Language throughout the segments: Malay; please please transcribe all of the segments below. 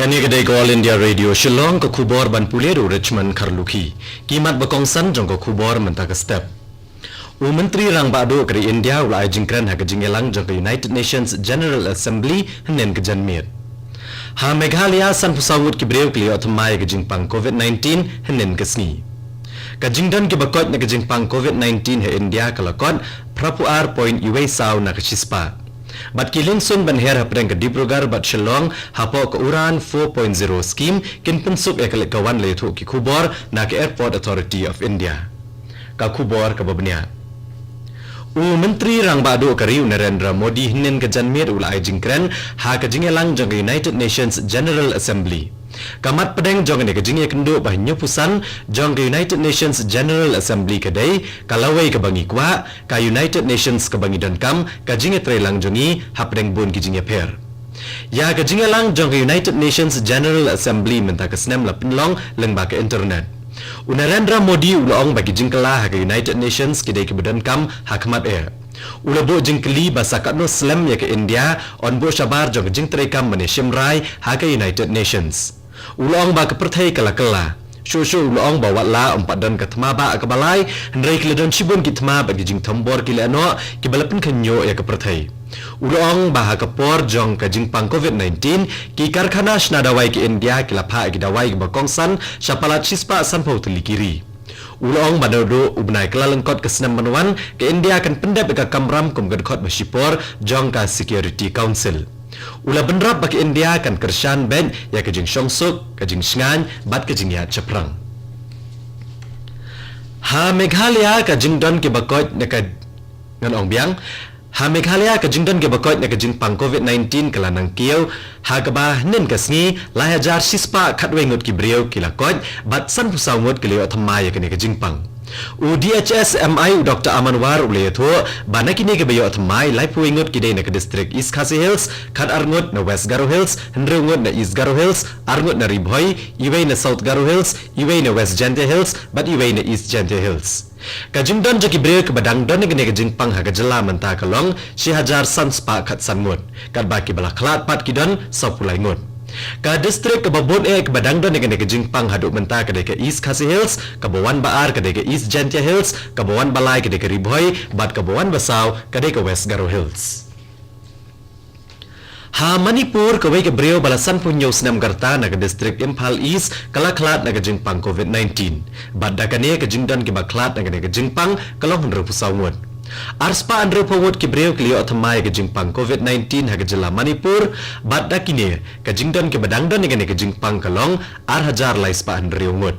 Kani kedai ko All India Radio Shillong ko khubor ban puleru Richmond Kharlukhi kimat bakongsan jong ko khubor mentaka step Menteri Rang Bado kari India ulai jingkran ha kejingelang jong United Nations General Assembly nen kejanmir ha Meghalaya san pusawut ki breu kli otmai kejingpang COVID-19 nen kesni kajingdan ki bakot na kejingpang COVID-19 he India kalakot prapuar point iway saw na kashispa Bat kiling sun banher hapdeng ke Dibrugarh bat Shillong hapo ke Uran 4.0 scheme kin pensuk ekalik kawan letu ki khubor na ke Airport Authority of India. Ka khubor ke babnya. Menteri Rang Bado kari Narendra Modi hinin ke janmir ulai jingkren ha ke jingelang jong United Nations General Assembly. Kamat pedeng jong ne ke jinge kendo bah nyupusan jong United Nations General Assembly kedai kalawai ke bangi kwa ka United Nations ke bangi dankam ka jinge trelang jongi ha pedeng bun ki jinge per. Ya ke jinge lang jong United Nations General Assembly menta ke senem la penlong leng ba ke internet. Narendra Modi ulong bagi jingkala ha ke United Nations kedai ke dankam ha kamat Ulabo jingkeli basakat no slam ya ke India on bo shabar jong jing trekam mane Shimrai ha ke United Nations. Ulong ba ke perthai kala-kala. Shushu ulong ba watla empat dan ke tma ba ke balai hendrai keledon shibun ki tma bagi jing tombor ki leno ki balapin kenyo ya ke perthai. Ulong ba ke por jong ke jing pang COVID-19 ki karkhana shnadawai ki India ki lapha ki dawai ki bakongsan shapalat shispa sanpau telikiri. Ulong badodo ubnai kelalengkot ke senam manuan ke India kan pendap ke kamram kum gedkot bersipor jong ka Security Council. Ula benrap bagi India kan kershan ben ya kejing syongsuk, kejing sngan, bat kejing ya ceprang. Ha Meghalaya kejing don ke bakot ne ka ngan ong biang. Ha Meghalaya kejing don ke bakot ne kejing pang COVID-19 kelanang kiau ha kabah nen kasngi lahajar sispa khatwengut ki briau kilakot bat san pusawngut kelio thamai ke ne kejing pang. DHS MI Dr. Amanwar uleto banakini ke bayo thamai lai puingut kidai na ke district East Khasi Hills khat arngut na West Garo Hills hendrungut na East Garo Hills arngut na Ribhoi iway na South Garo Hills iway na West Jantia Hills bat iway na East Jantia Hills kajingdon jaki breu ke badang don ne ke jingpang ha ke jela menta kalong si hajar san spa khat sangut kat baki bala khlat pat kidon sapulai ngut Ka distrik ke babon ke badang don dengan ke jingpang haduk menta ke ke East Khasi Hills, ke Bawan Baar ke ke East Jantia Hills, ke Bawan Balai ke ke Ribhoi, bat ke Bawan Basau ke ke West Garo Hills. Ha Manipur ke ke breu balasan punyo senam garta na ke distrik Imphal East kalaklat na ke jingpang COVID-19. Bat dakane ke jingdon ke baklat na ke jingpang kalong hundru pusawngut. Arspa andro pawut ki breu klio otmai ke jingpang COVID-19 ha ke jela Manipur bat dakine ke jingdon ke badangdon ne ke jingpang kalong ar hajar lai spa andreu ngut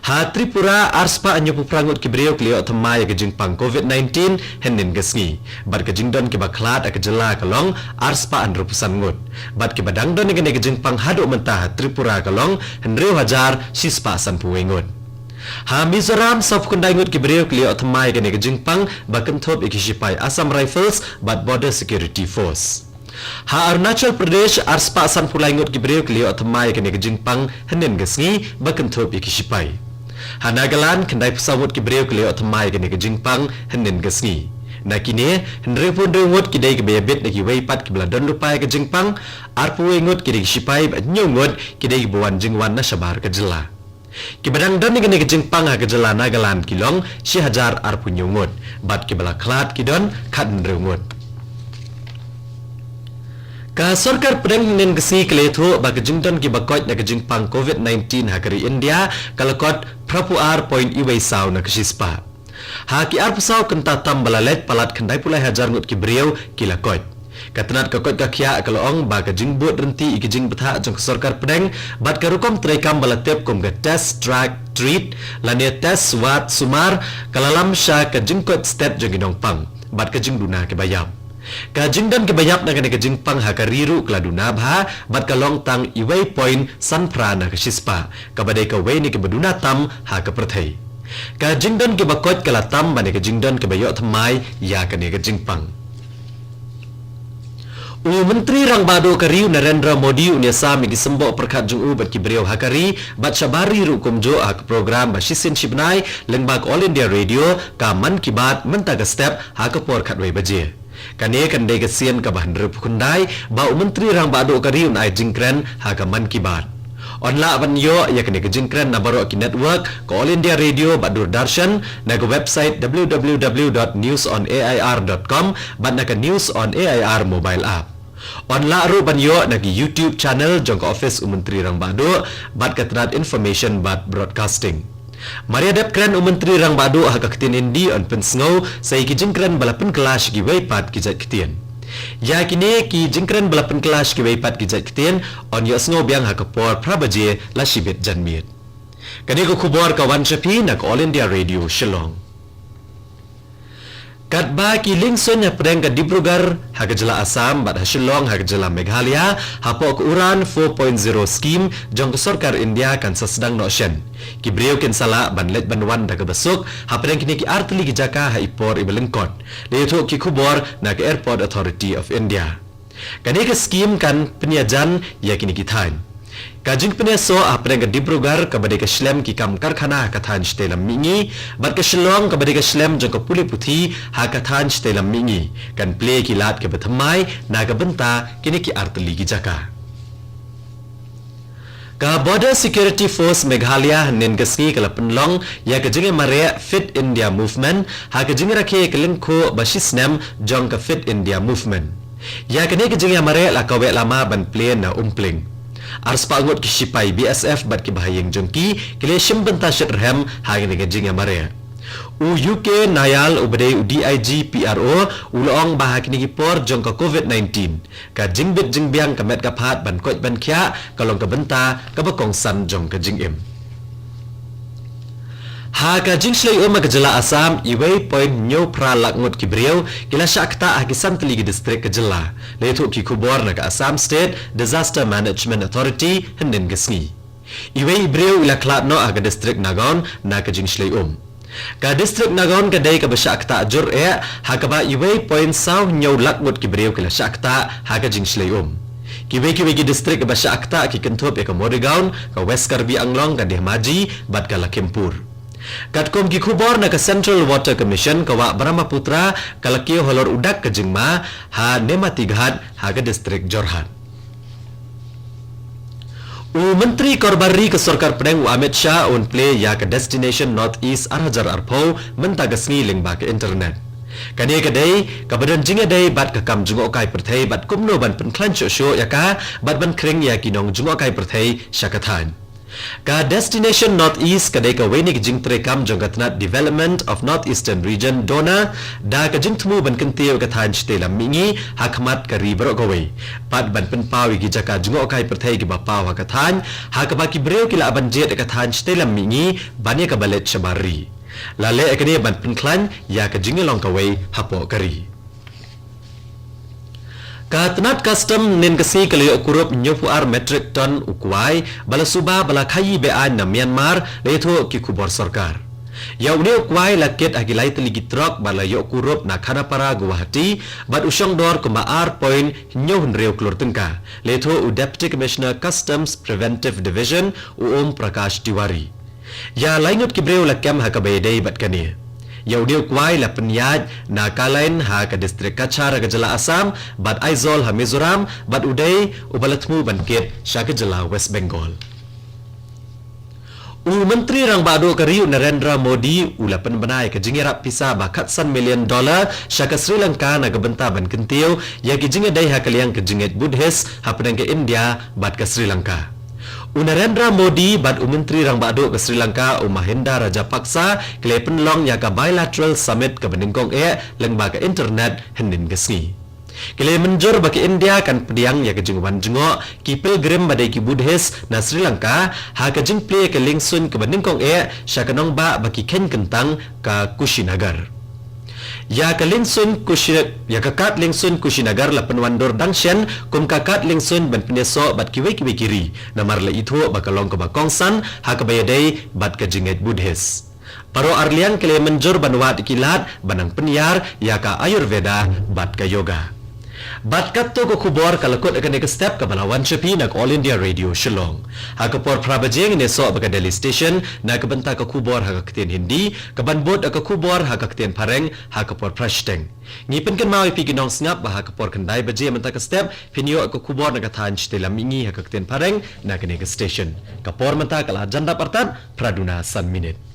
ha Tripura arspa anyo puprangut ki breu klio otmai ke jingpang COVID-19 henin gesngi bat ke jingdon ke baklat ke jela kalong arspa andro pusan ngut bat ke badangdon ne ke jingpang hadu mentah Tripura kalong hendreu hajar sispa san puwengut Ha Mizoram sop kundai ngut ki breu klio thamai ke ne ke jingpang bakan thop ikisipai Assam Rifles bat Border Security Force. Ha Arunachal Pradesh arspa san pulai ngut ki breu klio thamai ke ne ke jingpang henen gesngi bakan thop ikisipai. Ha Nagaland kendai pesawat ki breu klio thamai ke ne ke jingpang henen gesngi. Nakine hendre pun ngut ki dai ke bebet ne ki weipat ki bladon lupai ke jingpang arpu ngut ki dai sipai bat nyongut ki dai buan jingwan na sabar ke jela. Kibadang don ni ke jingpang ha ke jela Nagaland kilong si hajar arpu nyungut bat ke bala klat kidon khat nreungut ka sarkar pedang nen gesi keletho ba ke jingdon ki bakot na ke jingpang COVID-19 ha kari India kalakot prapuar point iway saw na kesispa ha ki arpu saw kenta tam balalet palat kendai pulai hajar ngut ki breu kilakot Katanat kakot kakya kalong ba ka jingbut renti iki jing betha jong sarkar pedang bat karukom trekam balatep kum ga test track treat lania test swat sumar kalalam sha ka jingkot step jong inong pang bat ka jingduna ke bayam ka jingdan ke bayap na ke jingpang ha kariru kladuna bha bat kalong tang iway point sanpra na ke shispa ka badai ka way ni ke baduna tam ha ka prathai ka jingdan ke bakot kala tam ba ne ke jingdan ke bayot thamai ya ka ne ke jingpang Menteri Rang Bado kari Narendra Modi unia sami disembok perkat jung bat ki beliau hakari bat syabari rukum jo hak program basisin shibnai lengbak All India Radio ka man kibat mentaga step hak por khat wei baje Kane kan de kesian ka bahan repukundai ba menteri rang ba ado kari un ai jingkren ha ka man kibat. Onla ban yo ya kene ke jingkren na baro ki network ko All India Radio ba Doordarshan na ko website www.newsonair.com ban na ka News on AIR mobile app. Onla ru ban yo na ki YouTube channel jong ka office menteri rang ba ado bat katrat information bat broadcasting. Maria dep kren menteri rang ba ado ha ka kitin indi on pensngau sai ki jingkren balapan kelas ki weipat ki jat kitien. Ya kini ki jingkren balapan kelas ki weipat ki jat kitien on yo sngo biang ha kapor prabaje la shibet janmiet. Kani ko khubor ka wan chapi na All India Radio Shillong. Katba ki lingson ya pedang ka Dibrugarh ha jela Assam bat ha Shillong ha jela Meghalaya ha pok uran 4.0 scheme jong ka sarkar India kan sedang no shen. Ki breu ken sala ban let ban wan da ka besuk ha pedang kini ki artli ki jaka ha ipor ibelengkot. Le to ki khubor na ka Airport Authority of India. Kani ka scheme kan penyajan ya kini ki thain. Kajing peneso apre ka Dibrugarh ka bade ka Shlem ki kam karkhana ka than stelam mingi bat ka Shillong ka bade ka Shlem jong ka puli puthi ha ka than stelam mingi kan play ki lat ke bethamai na ka benta kini ki artli ki jaka. Ka Border Security Force Meghalaya nen gasngi kala penlong ya ka jinge mare Fit India Movement ha ka jinge rakhe ka lingko basisnem jong ka Fit India Movement. Ya ka ne ka jinge mare la ka we lama ban play na umpling. Ars pangut ki sipai BSF bat ki bahayeng jongki kile shimbenta shetrhem hagi ne jinga mare u UK Nayal ubade DIG PRO ulong bahak ni ki por jong ka COVID-19 ka jingbit jingbiang ka met ka phat ban koi ban khya kalong ka benta ka bakong san jong ka jingim ha ka jingslei ka jela Assam iwei point nyo pra lakngot ki breu kila shakta agi santli ki district ka jela le thu ki khubor na ka Assam State Disaster Management Authority henden gasngi iwei breu ila klat no aga district Nagon na ka jingslei ka district Nagon ka dai ka bashakta jur ha ka ba iwei point saw nyo lakngot ki breu kila shakta ha ka jingslei Kiwei ki district ka bashakta ki kenthop ka Morigaon ka West Karbi Anglong ka Dehmaji bat ka Lakhimpur Katkom ki khubor na ka Central Water Commission ka wa Brahmaputra kalakio holor udak ka jingma ha Nematighat ha ka district Jorhat. Menteri Korbarri ka Sarkar Pedang Amit Shah on play ya ka Destination Northeast Arhajar Arpo mentagasngi lingba ka internet. Kani ka day ka badan jinga day bat ka kam jungo kai perthai bat kumno ban penklan show ya ka bat ban kring ya kinong jungo kai perthai syakathan. Ka Destination Northeast kadai ka wenig jingtre kam jonggatnat Development of Northeastern Region Dona da ka jingtmu ban kentiw ka than stela mingi hakmat ka ribro gawai pat ban penpawi gi jaka jungo kai perthai gi bapaw ka than ha ka baki breu kila ban jet ka than stela mingi banya ka balet shabari lale ekani ban penklan ya ka jingelong kawai hapo kari Katnat custom nen kasi kalayo kurup nyopuar metric ton ukwai bala suba bala khayi bean na Myanmar leitho ki kubor sarkar. Yaw ne ukwai lakit agilay taligi truck bala yo kurup na Khanapara Guwahati bat usyong dor kumaar point nyohun reo klortengka leitho u Deputy Commissioner Customs Preventive Division u Prakash Tiwari. Ya laingot kibreo lakam hakabayday bat kani. Yaw dia kuai la penyaj na kalain ha ka distrik Kachar ka jela Assam bat Aizol ha Mizoram bat Uday ubalatmu bankit sya ka jela West Bengal. Menteri rang bado kariu Narendra Modi ulapan banai ka jingira pisa bakat $1 million sya ka Sri Lanka na gabenta ban kentiu ya ki jinga dai ha kaliang ka jinget Buddhist ha pedang ka India bat ka Sri Lanka. Narendra Modi bat menteri rang bado ke Sri Lanka Mahinda Rajapaksa kle penlong ya ka bilateral summit ke beningkong lengba ke internet hendin gesngi. Kle menjur bagi India kan pediang ya ke jingwan jengo ki pilgrim badai ki Buddhist na Sri Lanka ha ka jing play ke lingsun ke beningkong sya kanong ba bagi ken kentang ka Kushinagar. Ya ka lingsun ya kakat lingsun Kushinagar la penwandor dangshen kum kakat lingsun ban peneso bat kiwe kiri namar la itu bakalong ke bakongsan ha ka bayadai bat ka jinget Buddhist. Paro arlian kele menjur banwat kilat banang penyar ya ka Ayurveda bat ka yoga. Batkat to ko khubor kalakot akan ke step ka balawan Shapi nak All India Radio Shillong. Ha ka por prabajeng ne so baka Delhi station na ka banta ka khubor ha ka kten Hindi, ka banbot ka khubor ha ka kten Pareng, ha ka por Prashteng. Ngipen kan mau pi ginong snap ba ha ka por kandai baje manta ka step pinyo ka khubor na ka than stela mingi ha ka kten Pareng na ka ne ka station. Ka por manta kala janda partan praduna san minute.